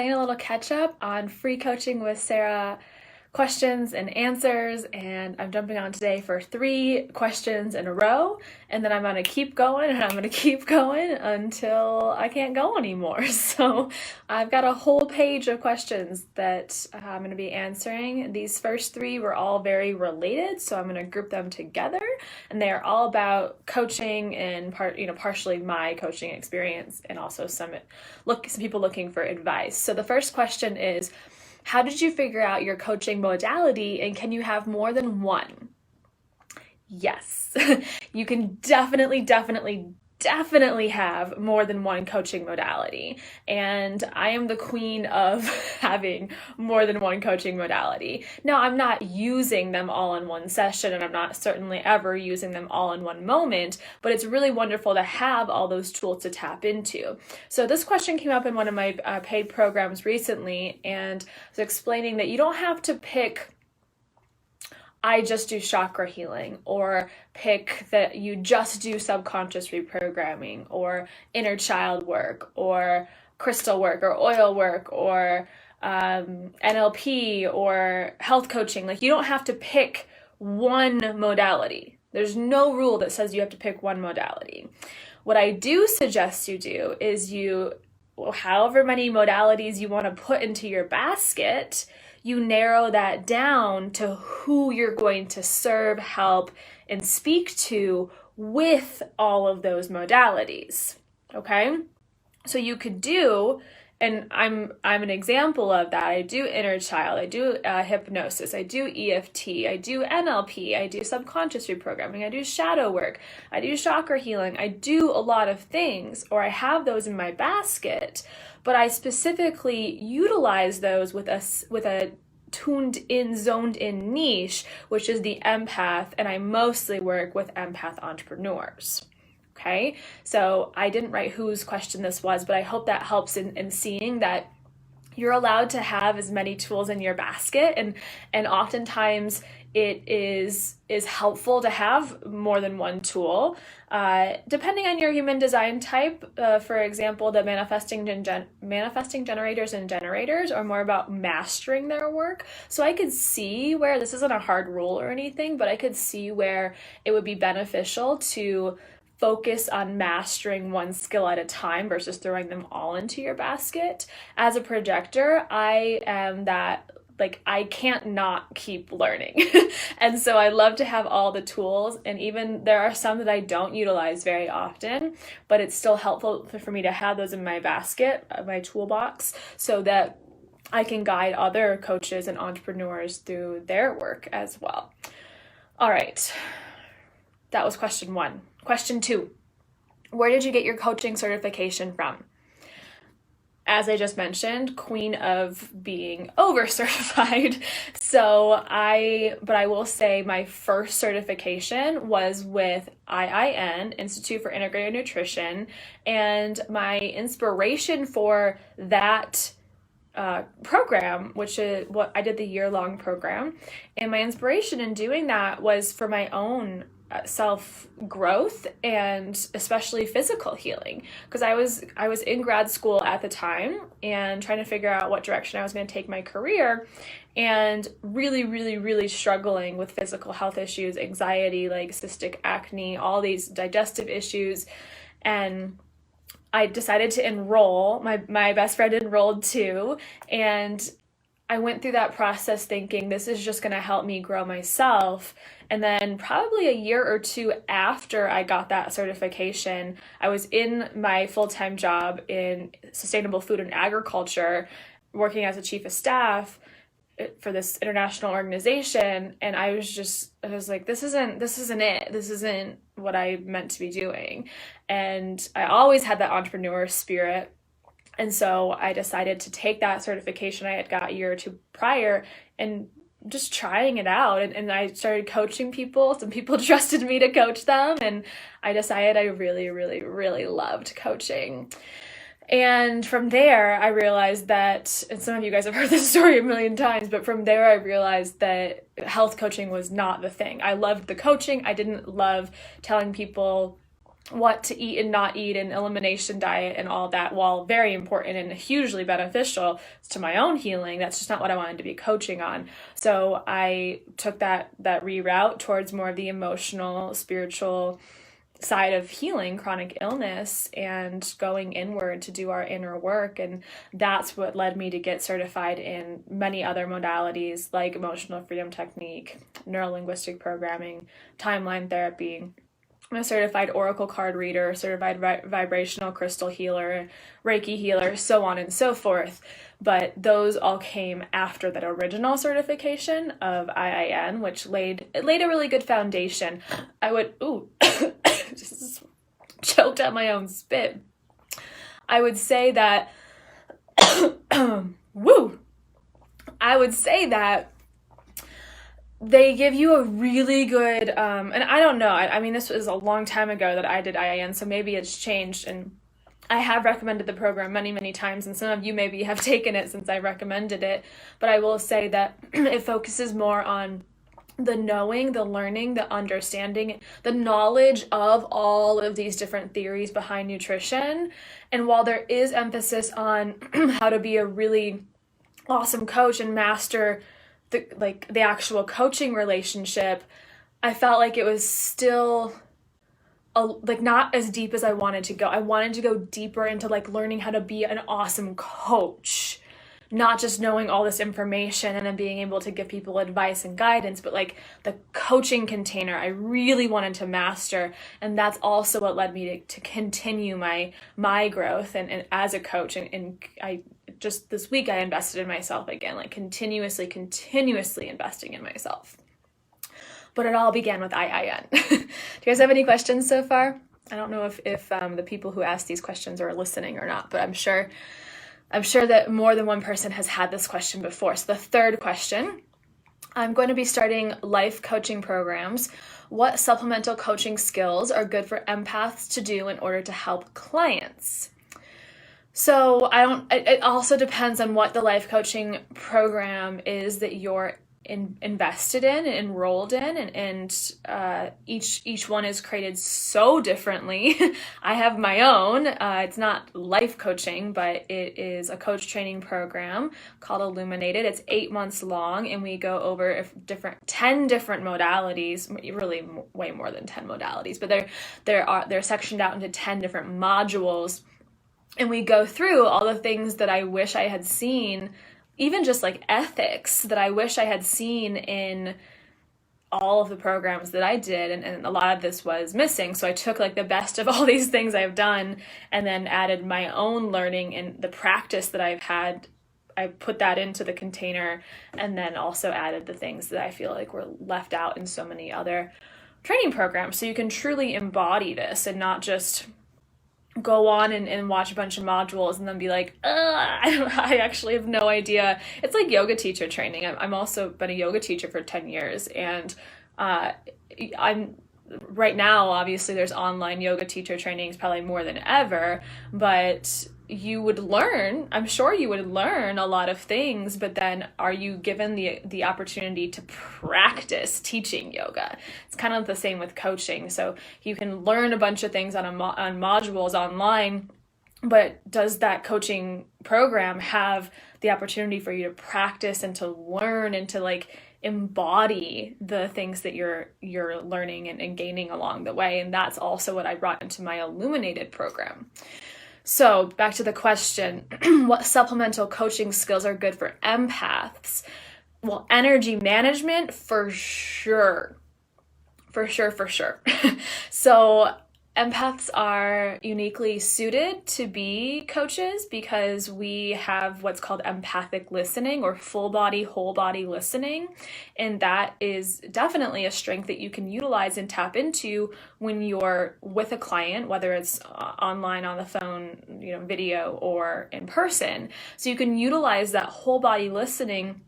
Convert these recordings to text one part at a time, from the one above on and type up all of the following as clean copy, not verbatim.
playing a little catch up on free coaching with Sarah questions and answers, and I'm jumping on today for 3 questions in a row, and then I'm going to keep going and I'm going to keep going until I can't go anymore. So I've got a whole page of questions that I'm going to be answering. These first 3 were all very related, so I'm going to group them together, and they are all about coaching and partially my coaching experience, and also some people looking for advice. So the first question is, how did you figure out your coaching modality, and can you have more than one? Yes, you can definitely have more than one coaching modality. And I am the queen of having more than one coaching modality. Now, I'm not using them all in one session, and I'm not certainly ever using them all in one moment, but it's really wonderful to have all those tools to tap into. So this question came up in one of my paid programs recently, and I was explaining that you don't have to pick I just do chakra healing, or pick that you just do subconscious reprogramming, or inner child work, or crystal work, or oil work, or NLP, or health coaching. Like, you don't have to pick one modality. There's no rule that says you have to pick one modality. What I do suggest you do is however many modalities you want to put into your basket, you narrow that down to who you're going to serve, help, and speak to with all of those modalities, okay? So you could do, and I'm an example of that. I do inner child, I do hypnosis, I do EFT, I do NLP, I do subconscious reprogramming, I do shadow work, I do chakra healing, I do a lot of things, or I have those in my basket, but I specifically utilize those with a tuned in, zoned in niche, which is the empath, and I mostly work with empath entrepreneurs. Okay, so I didn't write whose question this was, but I hope that helps in seeing that you're allowed to have as many tools in your basket, and oftentimes it is helpful to have more than one tool, depending on your human design type. For example, the manifesting generators and generators are more about mastering their work. So I could see where, this isn't a hard rule or anything, but I could see where it would be beneficial to focus on mastering one skill at a time versus throwing them all into your basket. As a projector, I am that, I can't not keep learning. And so I love to have all the tools, and even there are some that I don't utilize very often, but it's still helpful for me to have those in my basket, my toolbox, so that I can guide other coaches and entrepreneurs through their work as well. All right, that was question 1. Question 2, where did you get your coaching certification from? As I just mentioned, queen of being over-certified. But I will say my first certification was with IIN, Institute for Integrated Nutrition, and my inspiration for that program, which is what I did, the year-long program, and my inspiration in doing that was for my own self-growth, and especially physical healing, because I was in grad school at the time and trying to figure out what direction I was going to take my career, and really struggling with physical health issues, anxiety, like cystic acne, all these digestive issues. And I decided to enroll. My best friend enrolled too, and I went through that process thinking this is just going to help me grow myself. And then probably a year or 2 after I got that certification, I was in my full-time job in sustainable food and agriculture, working as a chief of staff for this international organization. And I was like, this isn't it. This isn't what I meant to be doing. And I always had that entrepreneur spirit. And so I decided to take that certification I had got a year or 2 prior and just trying it out. And I started coaching people. Some people trusted me to coach them. And I decided I really loved coaching. And from there, I realized that, and some of you guys have heard this story a million times, but from there I realized that health coaching was not the thing. I loved the coaching. I didn't love telling people what to eat and not eat, and elimination diet and all that, while very important and hugely beneficial to my own healing, that's just not what I wanted to be coaching on. So I took that reroute towards more of the emotional, spiritual side of healing chronic illness and going inward to do our inner work. And that's what led me to get certified in many other modalities like emotional freedom technique, neurolinguistic programming, timeline therapy. I'm a certified oracle card reader, certified vibrational crystal healer, Reiki healer, so on and so forth. But those all came after that original certification of IIN, which laid a really good foundation. I would, just choked out my own spit. I would say that, I would say that they give you a really good, and I don't know, I mean, this was a long time ago that I did IIN, so maybe it's changed, and I have recommended the program many, many times, and some of you maybe have taken it since I recommended it, but I will say that it focuses more on the knowing, the learning, the understanding, the knowledge of all of these different theories behind nutrition. And while there is emphasis on how to be a really awesome coach and master the actual coaching relationship, I felt like it was still not as deep as I wanted to go. I wanted to go deeper into learning how to be an awesome coach, not just knowing all this information and then being able to give people advice and guidance, but the coaching container I really wanted to master. And that's also what led me to continue my growth and as a coach. And I just this week I invested in myself again, continuously investing in myself. But it all began with IIN. Do you guys have any questions so far? I don't know if the people who ask these questions are listening or not, but I'm sure that more than one person has had this question before. So the third question, I'm going to be starting life coaching programs. What supplemental coaching skills are good for empaths to do in order to help clients? So it also depends on what the life coaching program is that you're invested in and enrolled in, and each one is created so differently. I have my own. It's not life coaching, but it is a coach training program called Illuminated. It's 8 months long, and we go over 10 different modalities, really way more than 10 modalities, but they're sectioned out into 10 different modules, and we go through all the things that I wish I had seen, even just ethics that I wish I had seen in all of the programs that I did. And a lot of this was missing. So I took the best of all these things I've done and then added my own learning and the practice that I've had. I put that into the container and then also added the things that I feel were left out in so many other training programs. So you can truly embody this and not just go on and watch a bunch of modules and then be I actually have no idea. It's like yoga teacher training. I'm also been a yoga teacher for 10 years, and I'm right now, obviously there's online yoga teacher trainings probably more than ever, but I'm sure you would learn a lot of things, but then are you given the opportunity to practice teaching yoga? It's kind of the same with coaching. So you can learn a bunch of things on modules online, but does that coaching program have the opportunity for you to practice and to learn and to embody the things that you're learning and gaining along the way? And that's also what I brought into my Illuminated program. So back to the question, what supplemental coaching skills are good for empaths? Well, energy management, for sure. So empaths are uniquely suited to be coaches because we have what's called empathic listening, or full body, whole body listening. And that is definitely a strength that you can utilize and tap into when you're with a client, whether it's online, on the phone, video, or in person. So you can utilize that whole body listening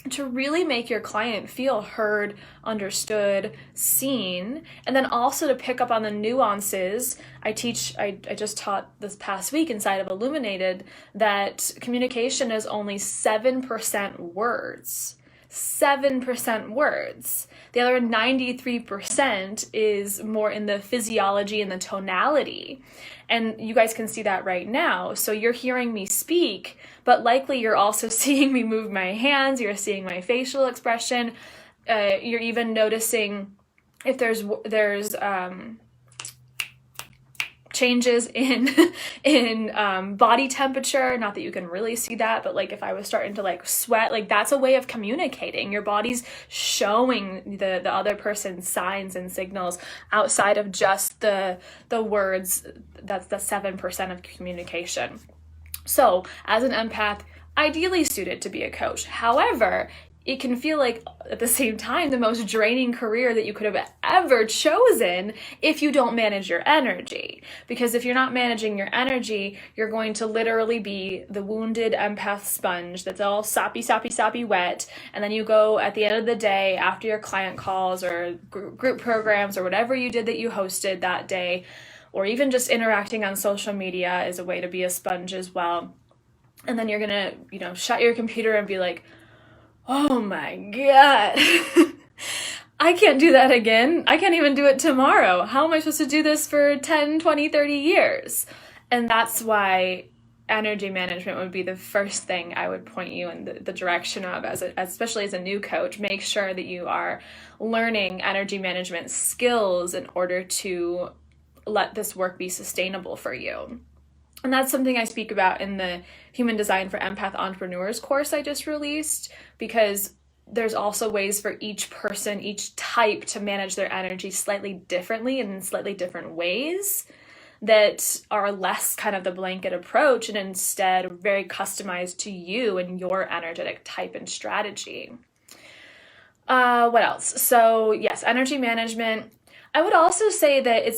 to really make your client feel heard, understood, seen, and then also to pick up on the nuances. I just taught this past week inside of Illuminated that communication is only 7% words. 7% words. The other 93% is more in the physiology and the tonality. And you guys can see that right now. So you're hearing me speak, but likely you're also seeing me move my hands, you're seeing my facial expression, you're even noticing if there's changes in body temperature. Not that you can really see that, but like if I was starting to like sweat, like that's a way of communicating. Your body's showing the other person's signs and signals outside of just the words. That's the 7% of communication. So as an empath, ideally suited to be a coach. However, it can feel like at the same time the most draining career that you could have ever chosen if you don't manage your energy. Because if you're not managing your energy, you're going to literally be the wounded empath sponge that's all soppy wet. And then you go at the end of the day after your client calls or group programs or whatever you did that you hosted that day, or even just interacting on social media is a way to be a sponge as well. And then you're gonna, shut your computer and be like, oh my God, I can't do that again. I can't even do it tomorrow. How am I supposed to do this for 10, 20, 30 years? And that's why energy management would be the first thing I would point you in the direction of, especially as a new coach. Make sure that you are learning energy management skills in order to let this work be sustainable for you. And that's something I speak about in the Human Design for Empath Entrepreneurs course I just released, because there's also ways for each person, each type, to manage their energy slightly differently and in slightly different ways that are less kind of the blanket approach and instead very customized to you and your energetic type and strategy. What else? So yes, energy management. I would also say that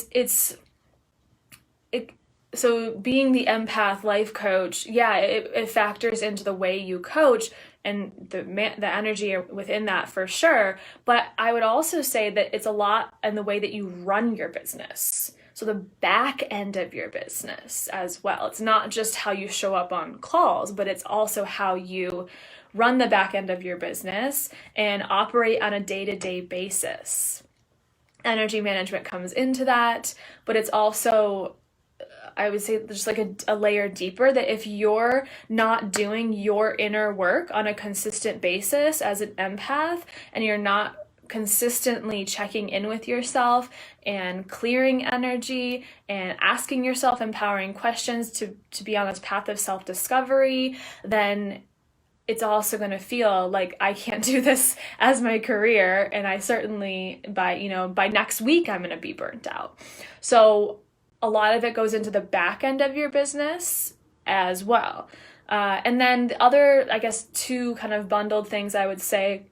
so being the empath life coach, it factors into the way you coach and the energy within that for sure. But I would also say that it's a lot in the way that you run your business. So the back end of your business as well. It's not just how you show up on calls, but it's also how you run the back end of your business and operate on a day-to-day basis. Energy management comes into that, but it's also, I would say, just like a layer deeper, that if you're not doing your inner work on a consistent basis as an empath, and you're not consistently checking in with yourself and clearing energy and asking yourself empowering questions to be on this path of self-discovery, then it's also going to feel like I can't do this as my career. And I certainly, by next week, I'm going to be burnt out. So a lot of it goes into the back end of your business as well. And then the other, I guess, two kind of bundled things I would say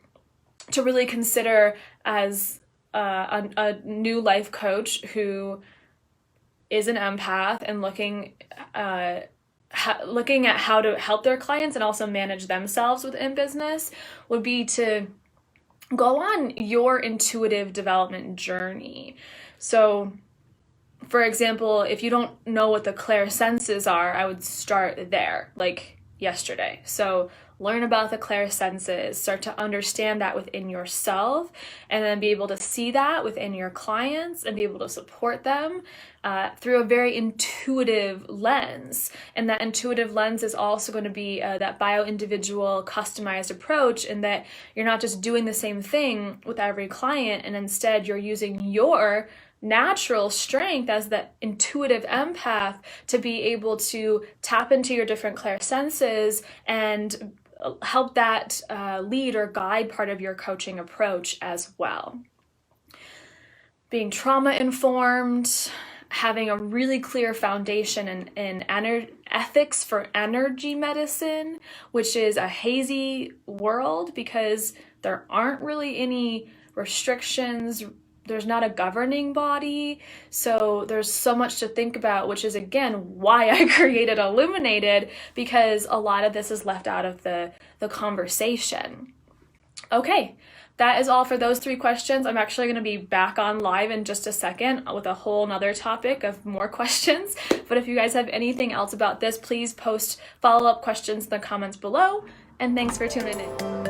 to really consider as a new life coach who is an empath and looking at how to help their clients and also manage themselves within business would be to go on your intuitive development journey. So, for example, if you don't know what the clairsenses are, I would start there, like yesterday. So learn about the clairsenses, start to understand that within yourself, and then be able to see that within your clients and be able to support them through a very intuitive lens. And that intuitive lens is also going to be that bio-individual customized approach, in that you're not just doing the same thing with every client, and instead you're using your natural strength as the intuitive empath to be able to tap into your different clairsenses and help that lead or guide part of your coaching approach as well. Being trauma informed, having a really clear foundation in ethics for energy medicine, which is a hazy world because there aren't really any restrictions. There's not a governing body, so there's so much to think about, which is, again, why I created Illuminated, because a lot of this is left out of the conversation. Okay, that is all for those 3 questions. I'm actually going to be back on live in just a second with a whole nother topic of more questions, but if you guys have anything else about this, please post follow-up questions in the comments below, and thanks for tuning in.